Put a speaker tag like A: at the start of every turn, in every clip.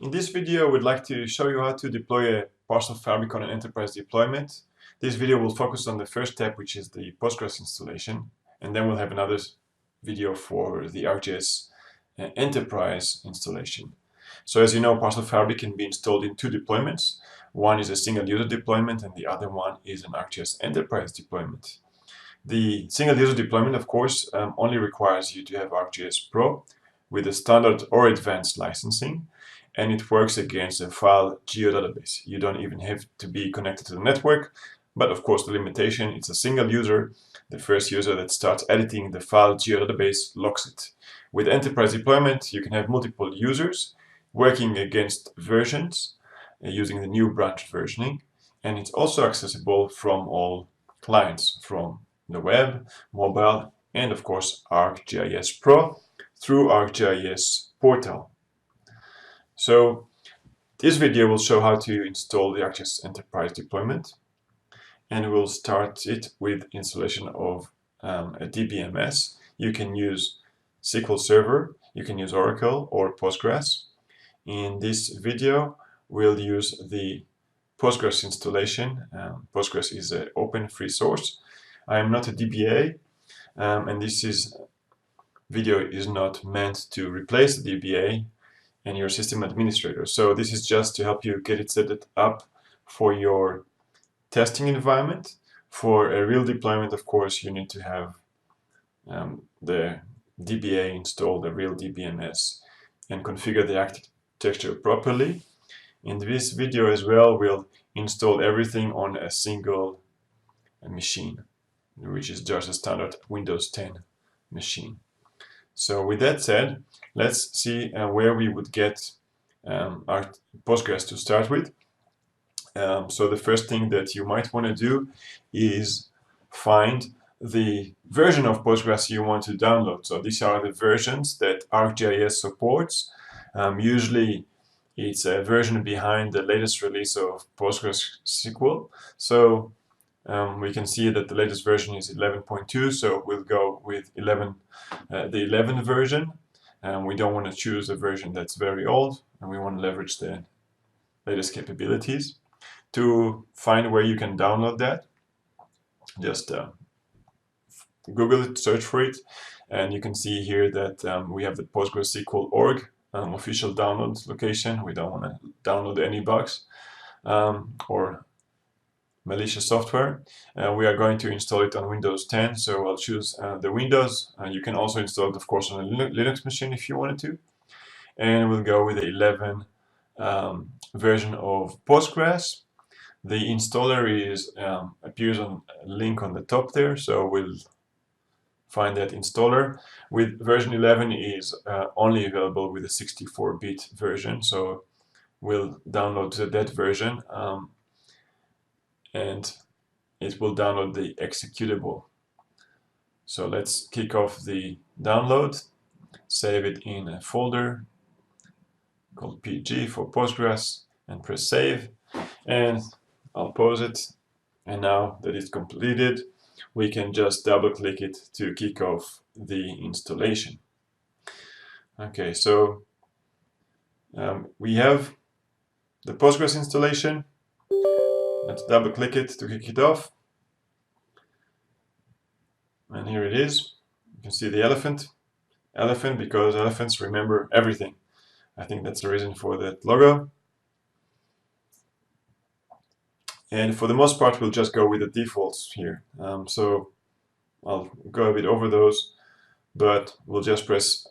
A: In this video, I would like to show you how to deploy a parcel fabric on an enterprise deployment. This video will focus on the first step, which is the Postgres installation, and then we'll have another video for the ArcGIS Enterprise installation. So as you know, Parcel Fabric can be installed in two deployments. One is a single user deployment and the other one is an ArcGIS Enterprise deployment. The single user deployment, of course, only requires you to have ArcGIS Pro with a standard or advanced licensing, and it works against a file geodatabase. You don't even have to be connected to the network, but of course the limitation, it's a single user. The first user that starts editing the file geodatabase locks it. With enterprise deployment, you can have multiple users working against versions using the new branch versioning, and it's also accessible from all clients, from the web, mobile, and of course ArcGIS Pro through ArcGIS portal. So this video will show how to install the ArcGIS Enterprise deployment, and we'll start it with installation of a DBMS. You can use SQL Server, you can use Oracle or Postgres. In this video, we'll use the Postgres installation. Postgres is an open free source. I am not a DBA, and this video is not meant to replace the DBA and your system administrator. So this is just to help you get it set up for your testing environment. For a real deployment, of course, you need to have the DBA install the real DBMS and configure the architecture properly. In this video as well, we'll install everything on a single machine, which is just a standard Windows 10 machine. So with that said, let's see where we would get our Postgres to start with. So the first thing that you might want to do is find the version of Postgres you want to download. So these are the versions that ArcGIS supports. Usually it's a version behind the latest release of PostgreSQL. So we can see that the latest version is 11.2, so we'll go with the 11 version. We don't want to choose a version that's very old, and we want to leverage the latest capabilities. To find where you can download that, just Google it, search for it, and you can see here that we have the PostgreSQL.org official download location. We don't want to download any bugs or malicious software. We are going to install it on Windows 10, so I'll choose the Windows. You can also install it, of course, on a Linux machine if you wanted to. And we'll go with the 11 version of Postgres. The installer appears on a link on the top there, so we'll find that installer. With version 11 is only available with a 64-bit version, so we'll download that version. And it will download the executable. So let's kick off the download, save it in a folder called PG for Postgres, and press save. And I'll pause it. And now that it's completed, we can just double click it to kick off the installation. Okay, so we have the Postgres installation. Let's double click it to kick it off. And here it is. You can see the elephant. Elephant because elephants remember everything. I think that's the reason for that logo. And for the most part, we'll just go with the defaults here. So I'll go a bit over those, but we'll just press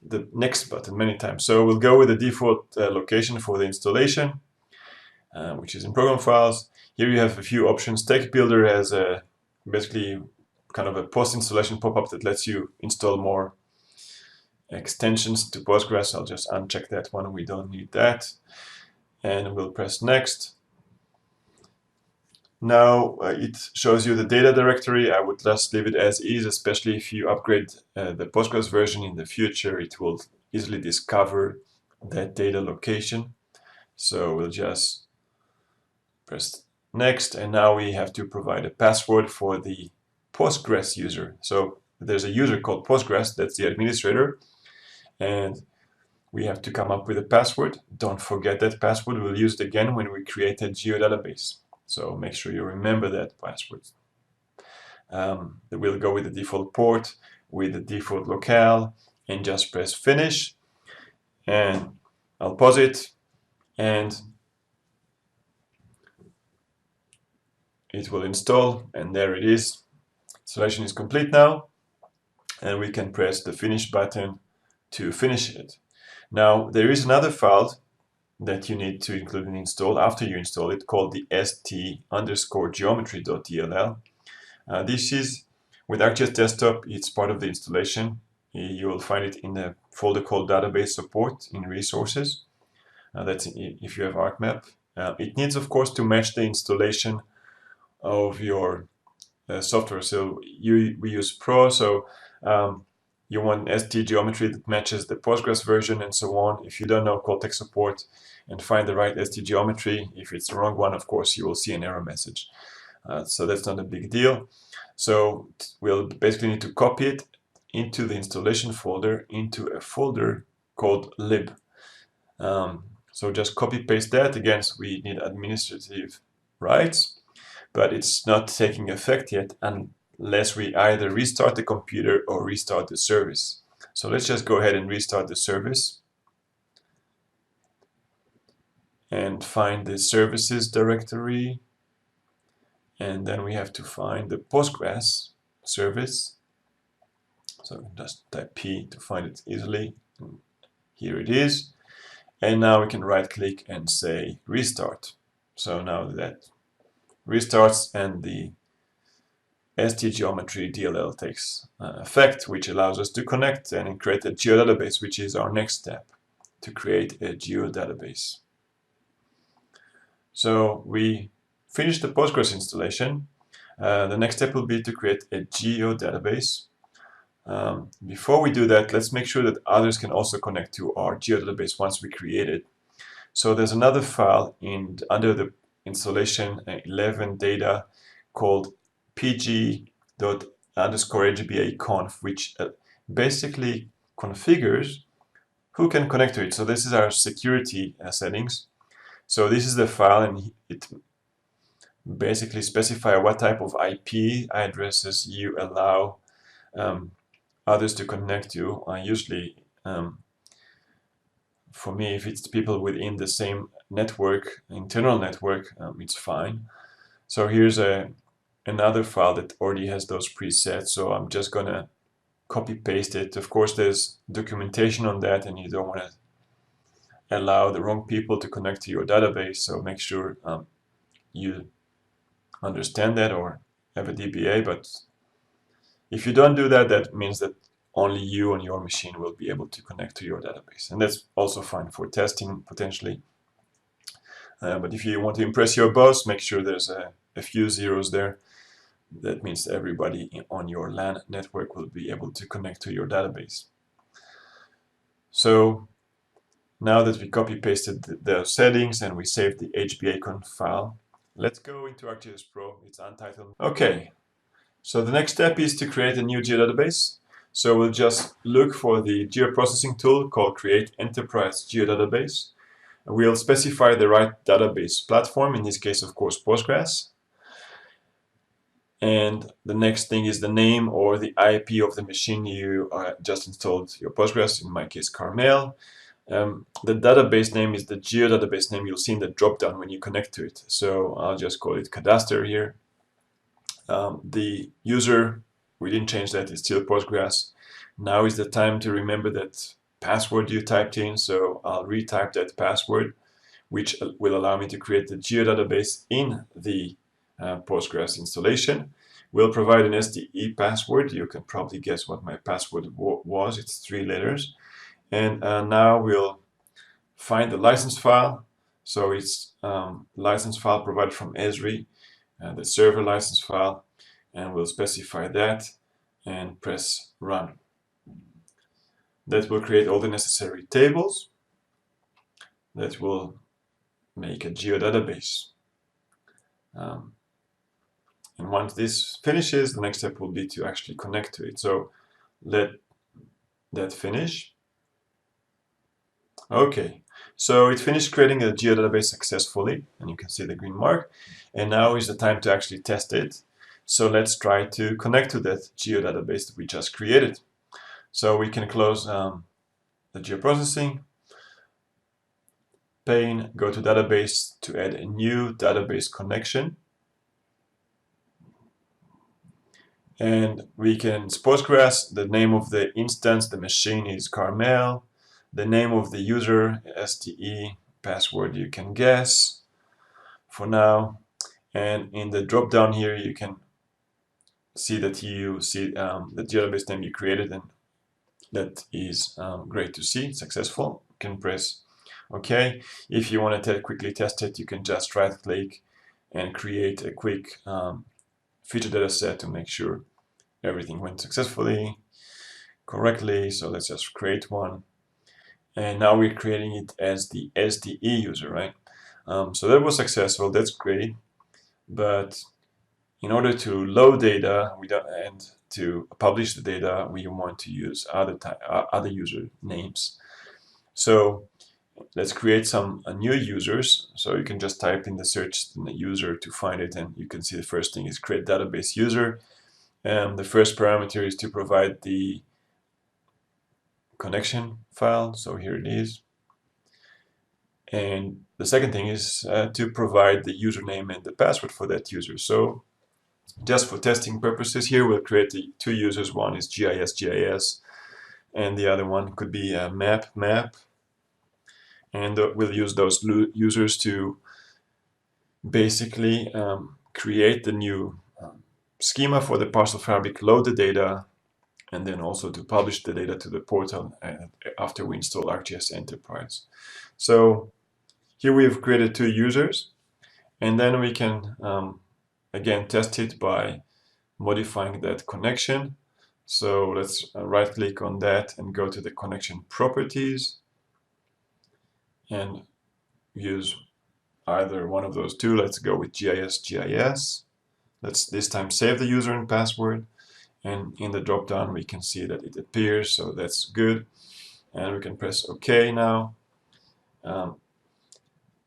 A: the next button many times. So we'll go with the default location for the installation, which is in program files. Here you have a few options. Tech Builder has basically kind of a post-installation pop-up that lets you install more extensions to Postgres. I'll just uncheck that one. We don't need that. And we'll press next. Now it shows you the data directory. I would just leave it as is, especially if you upgrade the Postgres version in the future. It will easily discover that data location. So we'll just press next, and now we have to provide a password for the Postgres user. So there's a user called Postgres, that's the administrator, and we have to come up with a password. Don't forget that password. We'll use it again when we create a geodatabase. So make sure you remember that password. We'll go with the default port, with the default locale, and just press finish. And I'll pause it, and it will install, and there it is. Installation is complete now, and we can press the finish button to finish it. Now, there is another file that you need to include and install after you install it, called the st_geometry.dll. This is with ArcGIS Desktop. It's part of the installation. You will find it in a folder called Database Support in Resources. That's if you have ArcMap. It needs, of course, to match the installation of your software. So we use Pro, so you want ST geometry that matches the Postgres version and so on. If you don't know, call tech support and find the right ST geometry. If it's the wrong one, of course, you will see an error message. So that's not a big deal. So we'll basically need to copy it into the installation folder, into a folder called lib. So just copy paste that. Again, so we need administrative rights, but it's not taking effect yet unless we either restart the computer or restart the service. So let's just go ahead and restart the service and find the services directory, and then we have to find the Postgres service. So just type P to find it easily. And here it is, and now we can right click and say restart. So now that restarts and the ST geometry DLL takes effect, which allows us to connect and create a geodatabase, which is our next step, to create a geodatabase. So we finished the Postgres installation. The next step will be to create a geodatabase. Before we do that, let's make sure that others can also connect to our geodatabase once we create it. So there's another file under the installation 11 data called pg._hbaconf, which basically configures who can connect to it. So this is our security settings. So this is the file, and it basically specifies what type of IP addresses you allow others to connect to. Usually, for me, if it's people within the same network, internal network, it's fine. So here's another file that already has those presets, so I'm just gonna copy paste it. Of course, there's documentation on that, and you don't want to allow the wrong people to connect to your database, so make sure you understand that or have a DBA. But if you don't do that, that means that only you on your machine will be able to connect to your database, and that's also fine for testing potentially. But if you want to impress your boss, make sure there's a few zeros there. That means everybody on your LAN network will be able to connect to your database. So now that we copy pasted the settings and we saved the hbaconf file, let's go into ArcGIS Pro. It's untitled. Okay, so the next step is to create a new geodatabase. So we'll just look for the geoprocessing tool called Create Enterprise Geodatabase. We'll specify the right database platform, in this case, of course, Postgres. And the next thing is the name or the IP of the machine you just installed your Postgres, in my case, Bar-Maor. The database name is the geodatabase name you'll see in the dropdown when you connect to it. So I'll just call it Cadastre here. The user, we didn't change that, it's still Postgres. Now is the time to remember that password you typed in, so I'll retype that password, which will allow me to create the geodatabase in the Postgres installation. We'll provide an SDE password. You can probably guess what my password was. It's 3 letters. And now we'll find the license file. So it's license file provided from Esri, the server license file, and we'll specify that and press run. That will create all the necessary tables that will make a geodatabase. And once this finishes, the next step will be to actually connect to it. So let that finish. Okay, so it finished creating a geodatabase successfully, and you can see the green mark. And now is the time to actually test it. So let's try to connect to that geodatabase that we just created. So we can close the geoprocessing pane, go to database to add a new database connection. And we can Postgres, the name of the instance, the machine is Bar-Maor, the name of the user, STE, password you can guess for now. And in the drop down here, you can see that you see the database name you created, and that is great to see, successful. You can press OK. If you want to quickly test it, you can just right click and create a quick feature data set to make sure everything went successfully, correctly. So let's just create one. And now we're creating it as the SDE user, right? So that was successful, that's great. But in order to load data and to publish the data, we want to use other user names. So let's create some new users. So you can just type in the search in the user to find it, and you can see the first thing is create database user. And the first parameter is to provide the connection file. So here it is. And the second thing is to provide the username and the password for that user. So just for testing purposes here, we'll create the two users. One is GIS, and the other one could be map. And we'll use those users to basically create the new schema for the Parcel Fabric, load the data, and then also to publish the data to the portal after we install ArcGIS Enterprise. So here we've created two users, and then we can again test it by modifying that connection. So let's right click on that and go to the connection properties and use either one of those two. Let's go with GIS. Let's this time save the user and password, and in the drop down we can see that it appears, so that's good, and we can press OK now.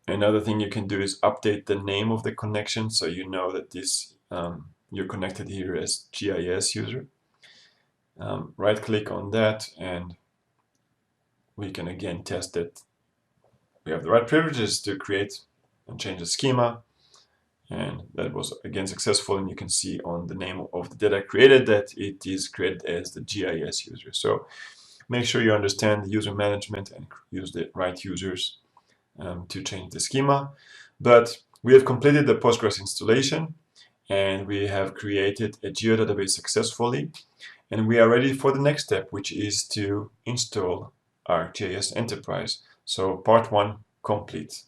A: Another thing you can do is update the name of the connection, so you know that this you're connected here as GIS user. Right click on that, and we can again test that we have the right privileges to create and change the schema, and that was again successful. And you can see on the name of the data created that it is created as the GIS user. So make sure you understand the user management and use the right users to change the schema. But we have completed the Postgres installation, and we have created a geodatabase successfully, and we are ready for the next step, which is to install ArcGIS Enterprise. So part 1 complete.